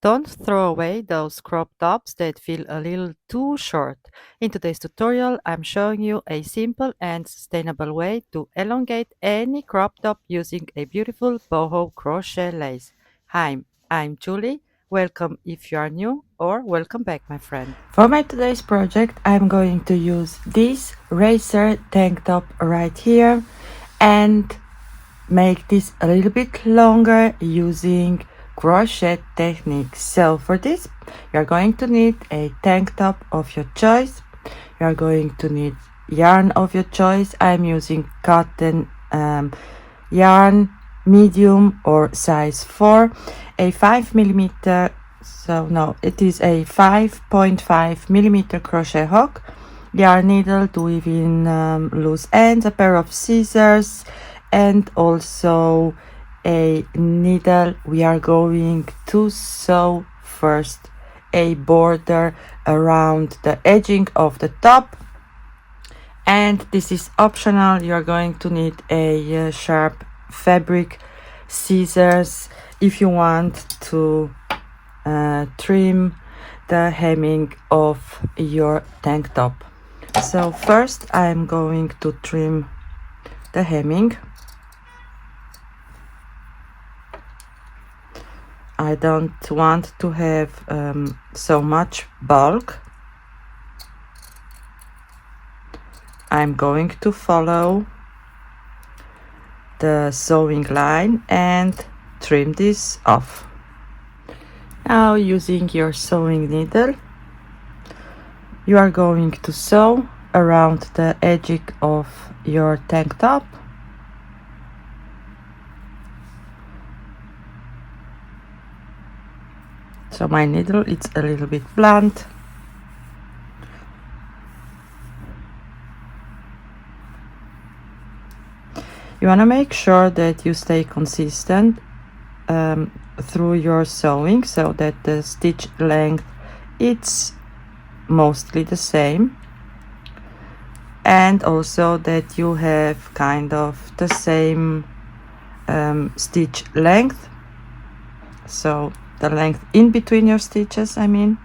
Don't throw away those crop tops that feel a little too short. In today's tutorial, I'm showing you a simple and sustainable way to elongate any crop top using a beautiful boho crochet lace. Hi, I'm Julie. Welcome if you are new, or welcome back, my friend. For my today's project, I'm going to use this racer tank top right here and make this a little bit longer using crochet technique. So for this, you're going to need a tank top of your choice. You're going to need yarn of your choice. I'm using cotton yarn, medium or size 4, a 5 millimeter, so no, it is a 5.5 millimeter crochet hook, yarn needle to weave in loose ends, a pair of scissors, and also a needle. We are going to sew first a border around the edging of the top, and this is optional. You're going to need a sharp fabric scissors if you want to trim the hemming of your tank top. So first I'm going to trim the hemming. I don't want to have so much bulk. I'm going to follow the sewing line and trim this off. Now, using your sewing needle, you are going to sew around the edging of your tank top. So my needle, it's a little bit blunt. You want to make sure that you stay consistent through your sewing, so that the stitch length it's mostly the same, and also that you have kind of the same stitch length, so the length in between your stitches, I mean.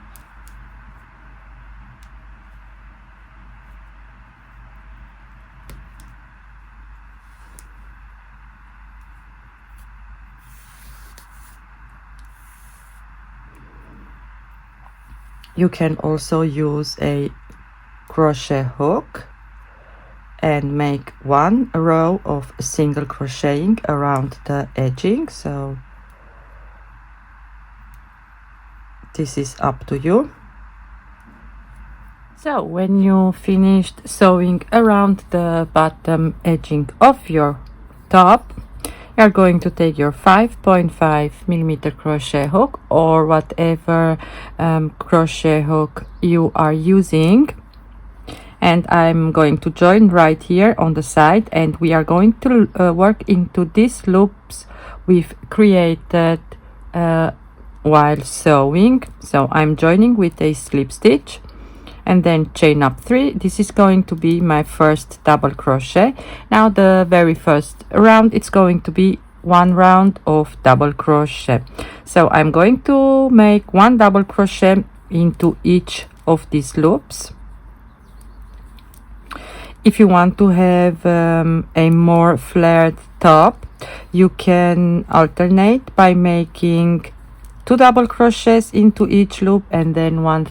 You can also use a crochet hook and make one row of single crocheting around the edging. So this is up to you. So when you finished sewing around the bottom edging of your top, you're going to take your 5.5 millimeter crochet hook, or whatever crochet hook you are using, and I'm going to join right here on the side, and we are going to work into these loops we've created while sewing. So I'm joining with a slip stitch and then chain up 3. This is going to be my first double crochet. Now the very first round, it's going to be 1 round of double crochet. So I'm going to make 1 double crochet into each of these loops. If you want to have a more flared top, you can alternate by making 2 double crochets into each loop and then one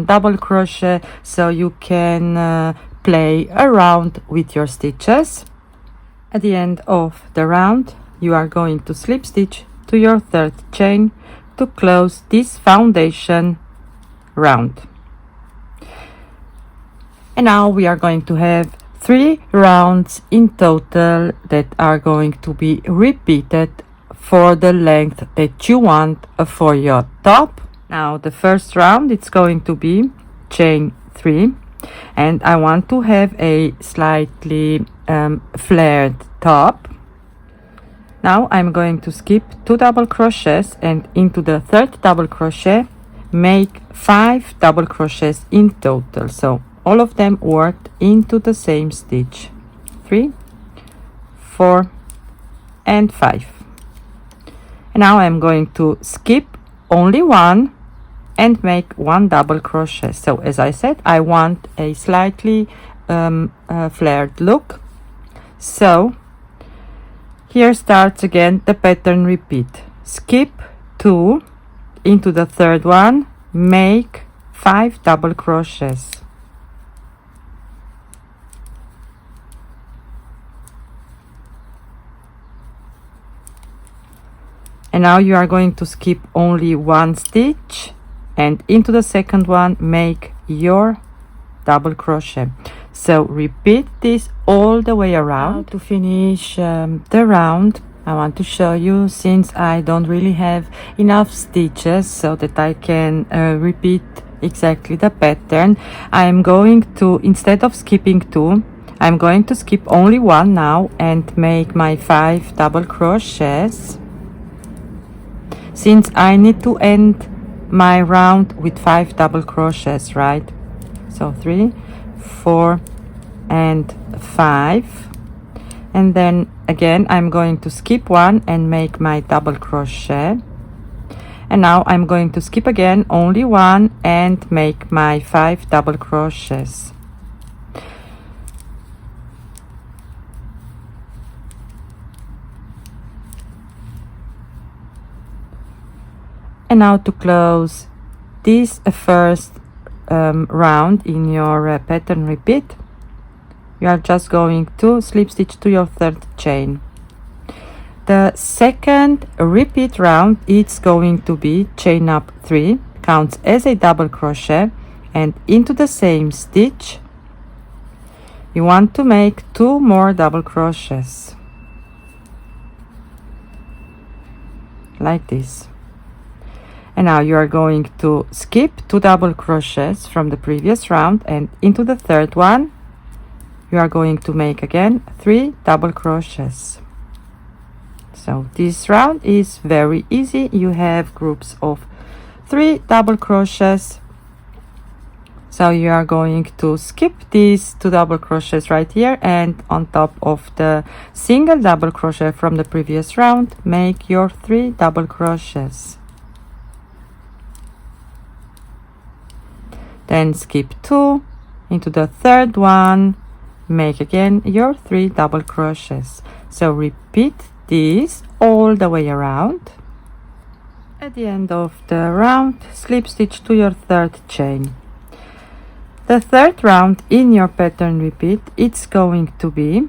double crochet, so you can play around with your stitches. At the end of the round, you are going to slip stitch to your 3rd chain to close this foundation round. And now we are going to have 3 rounds in total that are going to be repeated for the length that you want for your top. Now the first round, it's going to be chain 3, and I want to have a slightly flared top. Now I'm going to skip 2 double crochets, and into the 3rd double crochet make 5 double crochets in total, so all of them worked into the same stitch. 3, 4 and 5. And now I'm going to skip only one and make one double crochet. So as I said, I want a slightly flared look. So here starts again the pattern repeat. Skip 2 into the third one, make 5 double crochets. And now you are going to skip only one stitch and into the second one make your double crochet. So repeat this all the way around. Now to finish the round, I want to show you, since I don't really have enough stitches so that I can repeat exactly the pattern, I'm going to, instead of skipping 2, I'm going to skip only 1 now and make my 5 double crochets, since I need to end my round with 5 double crochets, right? So 3, 4 and 5, and then again I'm going to skip 1 and make my double crochet, and now I'm going to skip again only 1 and make my 5 double crochets. And now to close this first round in your pattern repeat, you are just going to slip stitch to your third chain. The second repeat round, it's going to be chain up 3, counts as a double crochet, and into the same stitch you want to make 2 more double crochets like this. And now you are going to skip 2 double crochets from the previous round, and into the third one you are going to make again 3 double crochets. So this round is very easy. You have groups of 3 double crochets. So you are going to skip these 2 double crochets right here, and on top of the single double crochet from the previous round, make your 3 double crochets. Then skip 2 into the third one, make again your 3 double crochets. So repeat this all the way around. At the end of the round, slip stitch to your third chain. The third round in your pattern repeat, it's going to be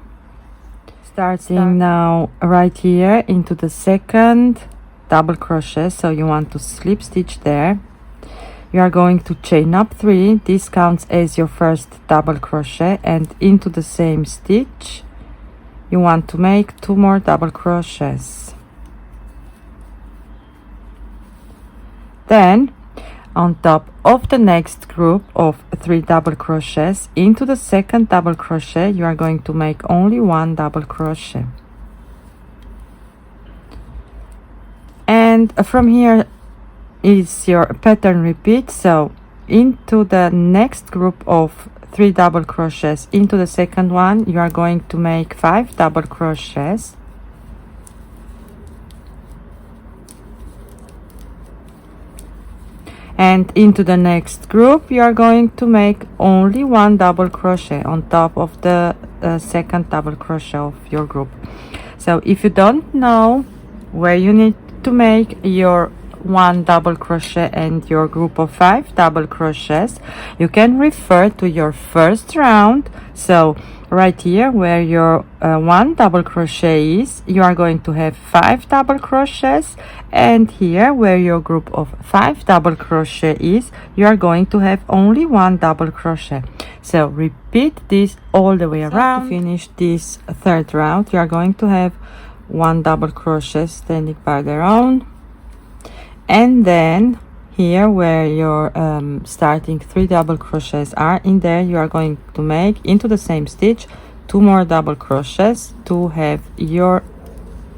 starting now right here into the second double crochet. So you want to slip stitch there. You are going to chain up 3, this counts as your first double crochet, and into the same stitch you want to make 2 more double crochets. Then on top of the next group of 3 double crochets, into the second double crochet you are going to make only 1 double crochet, and from here is your pattern repeat. So into the next group of 3 double crochets, into the second one you are going to make 5 double crochets, and into the next group you are going to make only 1 double crochet on top of the second double crochet of your group. So if you don't know where you need to make your 1 double crochet and your group of 5 double crochets, you can refer to your first round. So right here where your 1 double crochet is, you are going to have 5 double crochets, and here where your group of 5 double crochet is, you are going to have only 1 double crochet. So repeat this all the way around. To finish this third round, you are going to have 1 double crochet standing by their own, and then here where your starting 3 double crochets are, in there you are going to make into the same stitch 2 more double crochets to have your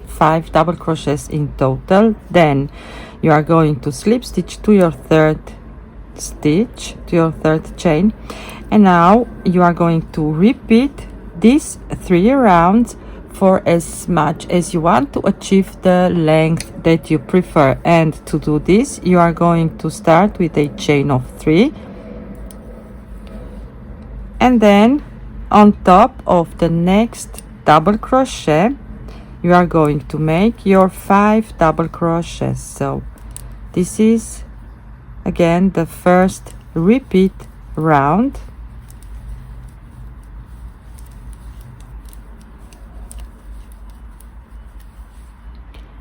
5 double crochets in total. Then you are going to slip stitch to your third stitch, to your third chain, and now you are going to repeat these 3 rounds for as much as you want to achieve the length that you prefer. And to do this, you are going to start with a chain of 3, and then on top of the next double crochet you are going to make your 5 double crochets. So this is again the first repeat round,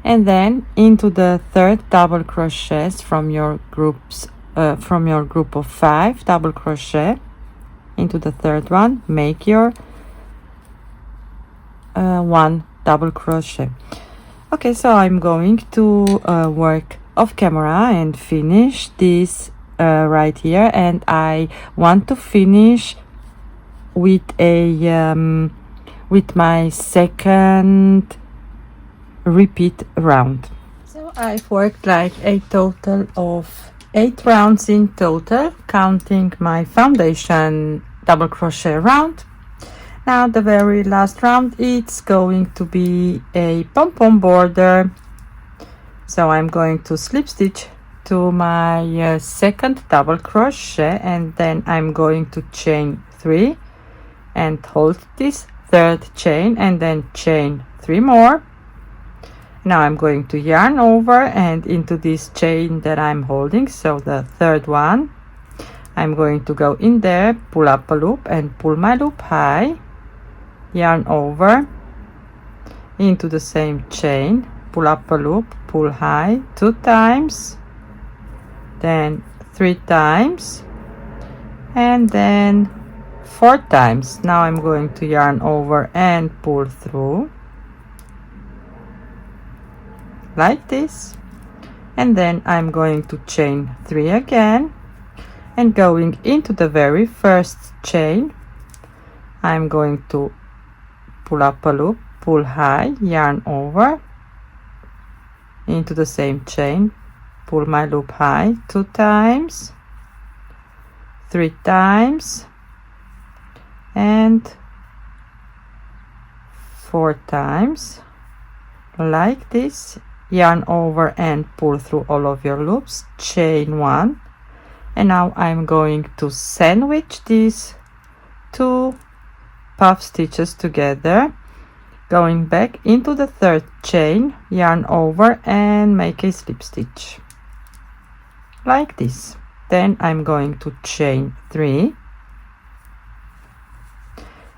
and then into the third double crochets from your groups from your group of 5 double crochet. Into the third one, make your 1 double crochet. Okay, so I'm going to work off camera and finish this right here, and I want to finish with a with my second repeat round. So I've worked like a total of 8 rounds in total, counting my foundation double crochet round. Now the very last round, it's going to be a pom-pom border. So I'm going to slip stitch to my second double crochet, and then I'm going to chain 3 and hold this third chain and then chain 3 more. Now I'm going to yarn over and into this chain that I'm holding, so the third one, I'm going to go in there, pull up a loop and pull my loop high, yarn over into the same chain, pull up a loop, pull high 2 times, then 3 times, and then 4 times. Now I'm going to yarn over and pull through like this, and then I'm going to chain 3 again, and going into the very first chain I'm going to pull up a loop, pull high, yarn over into the same chain, pull my loop high 2 times, 3 times, and 4 times like this. Yarn over and pull through all of your loops, chain 1, and now I'm going to sandwich these 2 puff stitches together, going back into the third chain, yarn over and make a slip stitch like this. Then I'm going to chain 3,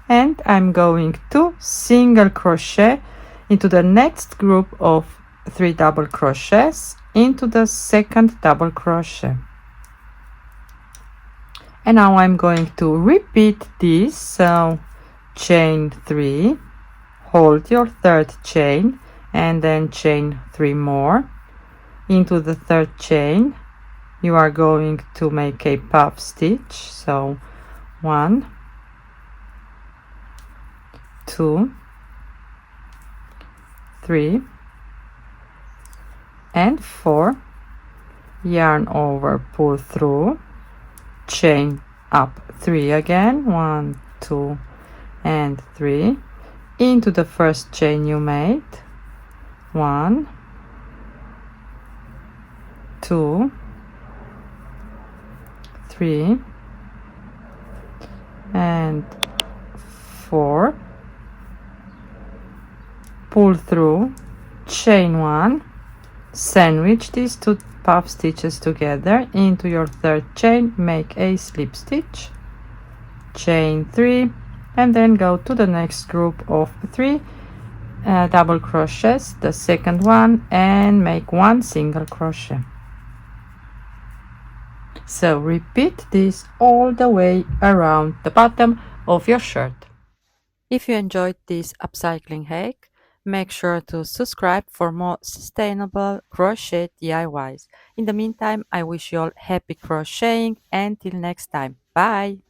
and I'm going to single crochet into the next group of 3 double crochets into the second double crochet. And now I'm going to repeat this, so chain 3, hold your third chain and then chain 3 more. Into the third chain you are going to make a puff stitch, so 1, 2, 3 and 4, yarn over, pull through, chain up 3 again, 1, 2 and 3, into the first chain you made, 1, 2, 3 and 4, pull through, chain 1, sandwich these 2 puff stitches together into your third chain, make a slip stitch, chain 3, and then go to the next group of 3 double crochets, the second one, and make 1 single crochet. So repeat this all the way around the bottom of your shirt. If you enjoyed this upcycling hack, make sure to subscribe for more sustainable crochet DIYs. In the meantime, I wish you all happy crocheting. Until next time, bye!